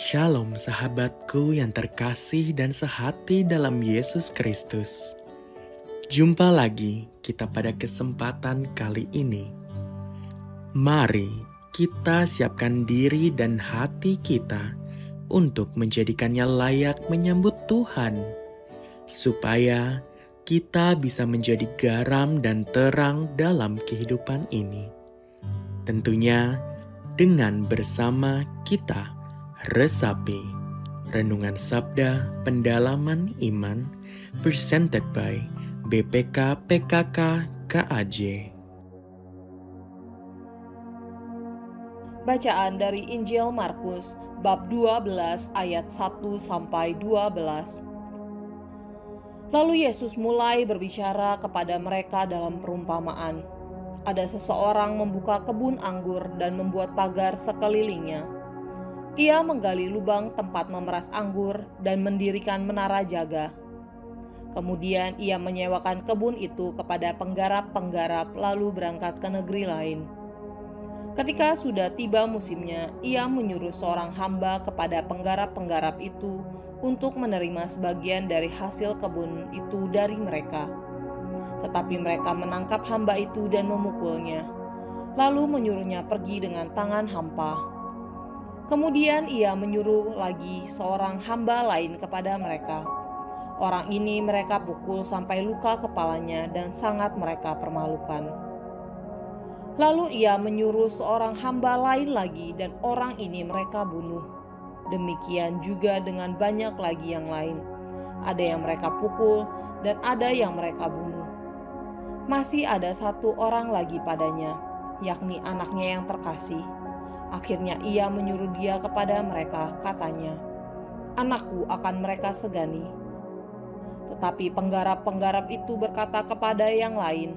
Shalom sahabatku yang terkasih dan sehati dalam Yesus Kristus. Jumpa lagi kita pada kesempatan kali ini. Mari kita siapkan diri dan hati kita untuk menjadikannya layak menyambut Tuhan, supaya kita bisa menjadi garam dan terang dalam kehidupan ini. Tentunya dengan bersama kita resapi Renungan Sabda Pendalaman Iman presented by BPK PKK KAJ. Bacaan dari Injil Markus bab 12 ayat 1 sampai 12. Lalu Yesus mulai berbicara kepada mereka dalam perumpamaan. Ada seseorang membuka kebun anggur dan membuat pagar sekelilingnya. Ia menggali lubang tempat memeras anggur dan mendirikan menara jaga. Kemudian ia menyewakan kebun itu kepada penggarap-penggarap lalu berangkat ke negeri lain. Ketika sudah tiba musimnya, ia menyuruh seorang hamba kepada penggarap-penggarap itu untuk menerima sebagian dari hasil kebun itu dari mereka. Tetapi mereka menangkap hamba itu dan memukulnya, lalu menyuruhnya pergi dengan tangan hampa. Kemudian ia menyuruh lagi seorang hamba lain kepada mereka. Orang ini mereka pukul sampai luka kepalanya dan sangat mereka permalukan. Lalu ia menyuruh seorang hamba lain lagi dan orang ini mereka bunuh. Demikian juga dengan banyak lagi yang lain. Ada yang mereka pukul dan ada yang mereka bunuh. Masih ada satu orang lagi padanya, yakni anaknya yang terkasih. Akhirnya ia menyuruh dia kepada mereka, katanya, "Anakku akan mereka segani." Tetapi penggarap-penggarap itu berkata kepada yang lain,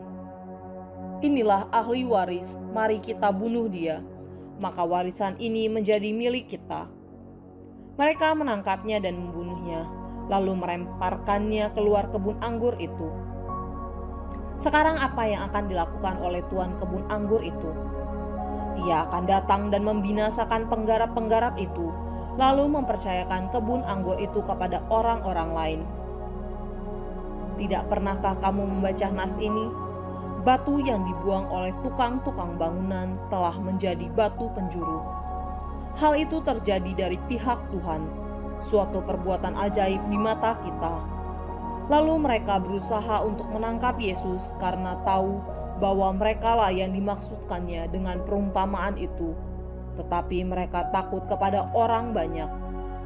"Inilah ahli waris, mari kita bunuh dia, maka warisan ini menjadi milik kita." Mereka menangkapnya dan membunuhnya, lalu melemparkannya keluar kebun anggur itu. Sekarang apa yang akan dilakukan oleh tuan kebun anggur itu? Ia akan datang dan membinasakan penggarap-penggarap itu, lalu mempercayakan kebun anggur itu kepada orang-orang lain. Tidak pernahkah kamu membaca nas ini? Batu yang dibuang oleh tukang-tukang bangunan telah menjadi batu penjuru. Hal itu terjadi dari pihak Tuhan, suatu perbuatan ajaib di mata kita. Lalu mereka berusaha untuk menangkap Yesus karena tahu bahwa merekalah yang dimaksudkannya dengan perumpamaan itu. Tetapi mereka takut kepada orang banyak.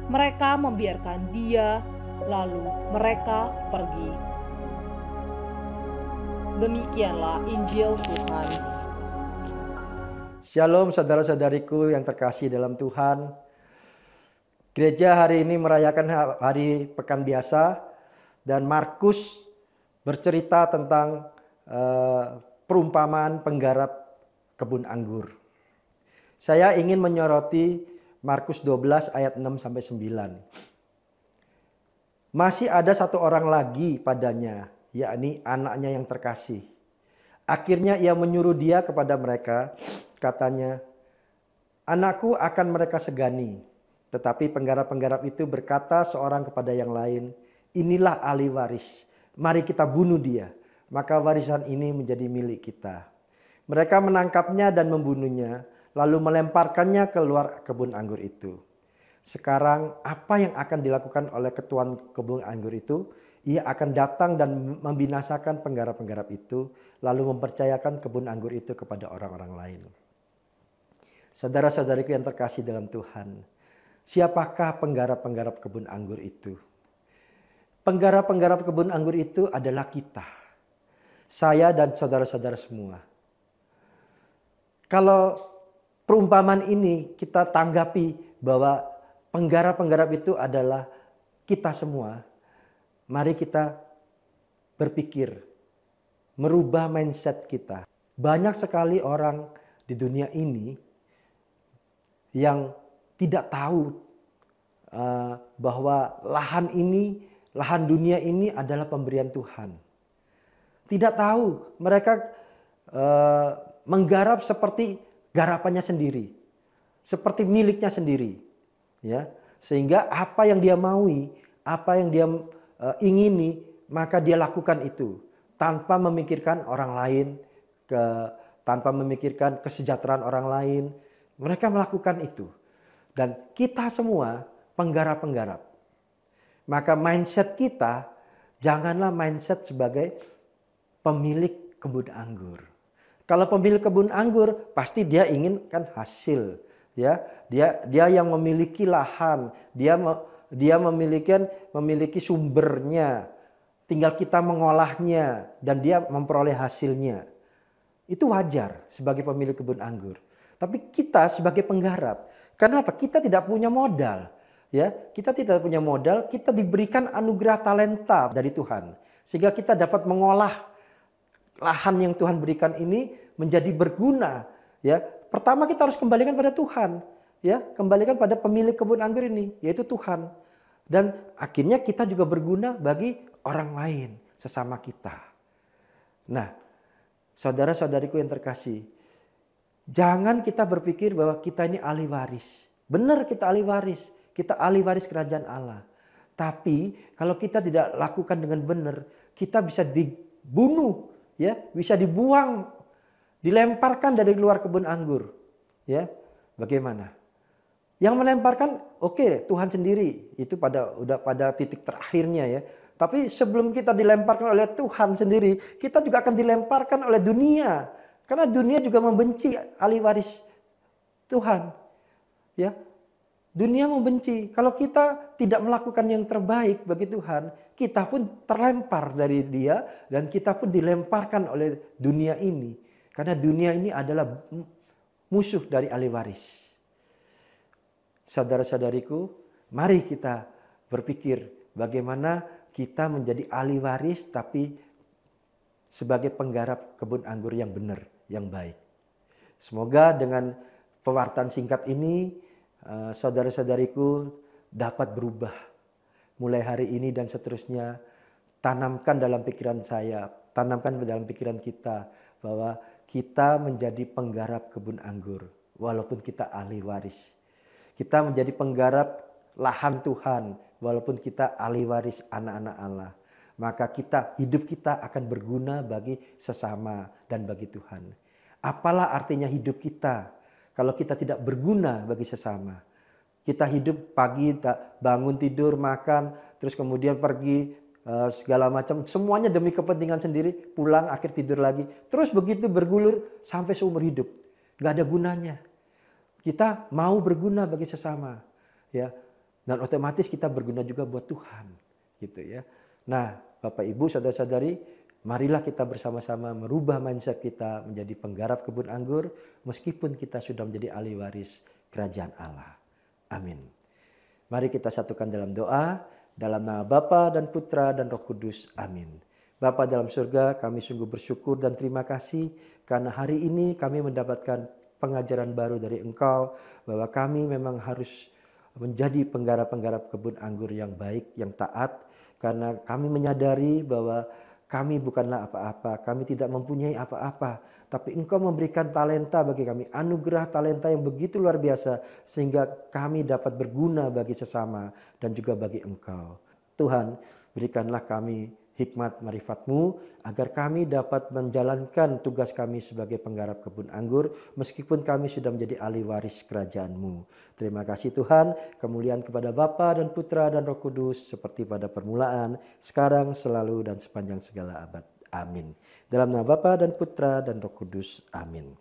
Mereka membiarkan dia, lalu mereka pergi. Demikianlah Injil Tuhan. Shalom saudara-saudariku yang terkasih dalam Tuhan. Gereja hari ini merayakan hari pekan biasa dan Markus bercerita tentang perumpamaan penggarap kebun anggur. Saya ingin menyoroti Markus 12 ayat 6 sampai 9. Masih ada satu orang lagi padanya, yakni anaknya yang terkasih. Akhirnya ia menyuruh dia kepada mereka, katanya, "Anakku akan mereka segani." Tetapi penggarap-penggarap itu berkata seorang kepada yang lain, "Inilah ahli waris, mari kita bunuh dia, maka warisan ini menjadi milik kita." Mereka menangkapnya dan membunuhnya, lalu melemparkannya keluar kebun anggur itu. Sekarang apa yang akan dilakukan oleh ketuan kebun anggur itu? Ia akan datang dan membinasakan penggarap-penggarap itu, lalu mempercayakan kebun anggur itu kepada orang-orang lain. Saudara-saudariku yang terkasih dalam Tuhan, siapakah penggarap-penggarap kebun anggur itu? Penggarap-penggarap kebun anggur itu adalah kita. Saya dan saudara-saudara semua. Kalau perumpamaan ini kita tanggapi bahwa penggarap-penggarap itu adalah kita semua, mari kita berpikir, merubah mindset kita. Banyak sekali orang di dunia ini yang tidak tahu bahwa lahan dunia ini adalah pemberian Tuhan. Tidak tahu, mereka menggarap seperti garapannya sendiri, seperti miliknya sendiri, ya. Sehingga apa yang dia maui, apa yang dia ingini, maka dia lakukan itu tanpa memikirkan orang lain, tanpa memikirkan kesejahteraan orang lain. Mereka melakukan itu. Dan kita semua penggarap-penggarap. Maka mindset kita janganlah mindset sebagai pemilik kebun anggur. Kalau pemilik kebun anggur pasti dia inginkan hasil, ya. Dia yang memiliki lahan, dia memiliki sumbernya. Tinggal kita mengolahnya dan dia memperoleh hasilnya. Itu wajar sebagai pemilik kebun anggur. Tapi kita sebagai penggarap, kenapa? Kita tidak punya modal, ya. Kita tidak punya modal, kita diberikan anugerah talenta dari Tuhan. Sehingga kita dapat mengolah lahan yang Tuhan berikan ini menjadi berguna, ya. Pertama kita harus kembalikan pada Tuhan, ya, kembalikan pada pemilik kebun anggur ini, yaitu Tuhan. Dan akhirnya kita juga berguna bagi orang lain, sesama kita. Nah, saudara-saudariku yang terkasih, jangan kita berpikir bahwa kita ini ahli waris. Benar kita ahli waris kerajaan Allah. Tapi kalau kita tidak lakukan dengan benar, kita bisa dibunuh, ya, bisa dibuang, dilemparkan dari luar kebun anggur, ya. Bagaimana? Yang melemparkan, oke, Tuhan sendiri, itu udah pada titik terakhirnya, ya. Tapi sebelum kita dilemparkan oleh Tuhan sendiri, kita juga akan dilemparkan oleh dunia. Karena dunia juga membenci ahli waris Tuhan. Ya, dunia membenci. Kalau kita tidak melakukan yang terbaik bagi Tuhan, kita pun terlempar dari dia dan kita pun dilemparkan oleh dunia ini. Karena dunia ini adalah musuh dari ahli waris. Saudara-saudariku, mari kita berpikir bagaimana kita menjadi ahli waris tapi sebagai penggarap kebun anggur yang benar, yang baik. Semoga dengan pewartaan singkat ini saudara-saudariku dapat berubah. Mulai hari ini dan seterusnya, tanamkan dalam pikiran saya, tanamkan dalam pikiran kita bahwa kita menjadi penggarap kebun anggur walaupun kita ahli waris. Kita menjadi penggarap lahan Tuhan walaupun kita ahli waris anak-anak Allah. Maka hidup kita akan berguna bagi sesama dan bagi Tuhan. Apalah artinya hidup kita kalau kita tidak berguna bagi sesama? Kita hidup pagi, bangun tidur, makan, terus kemudian pergi segala macam. Semuanya demi kepentingan sendiri, pulang akhir tidur lagi. Terus begitu bergulir sampai seumur hidup. Gak ada gunanya. Kita mau berguna bagi sesama, ya, dan otomatis kita berguna juga buat Tuhan, gitu ya. Nah, Bapak Ibu, saudara-saudari, marilah kita bersama-sama merubah mindset kita menjadi penggarap kebun anggur, meskipun kita sudah menjadi ahli waris kerajaan Allah. Amin. Mari kita satukan dalam doa, dalam nama Bapa dan Putra dan Roh Kudus. Amin. Bapa dalam surga, kami sungguh bersyukur dan terima kasih karena hari ini kami mendapatkan pengajaran baru dari Engkau bahwa kami memang harus menjadi penggarap-penggarap kebun anggur yang baik, yang taat, karena kami menyadari bahwa kami bukanlah apa-apa, kami tidak mempunyai apa-apa, tapi Engkau memberikan talenta bagi kami, anugerah talenta yang begitu luar biasa sehingga kami dapat berguna bagi sesama dan juga bagi Engkau. Tuhan, berikanlah kami hikmat marifat-Mu agar kami dapat menjalankan tugas kami sebagai penggarap kebun anggur meskipun kami sudah menjadi ahli waris kerajaan-Mu. Terima kasih Tuhan, kemuliaan kepada Bapa dan Putra dan Roh Kudus seperti pada permulaan, sekarang, selalu dan sepanjang segala abad. Amin. Dalam nama Bapa dan Putra dan Roh Kudus. Amin.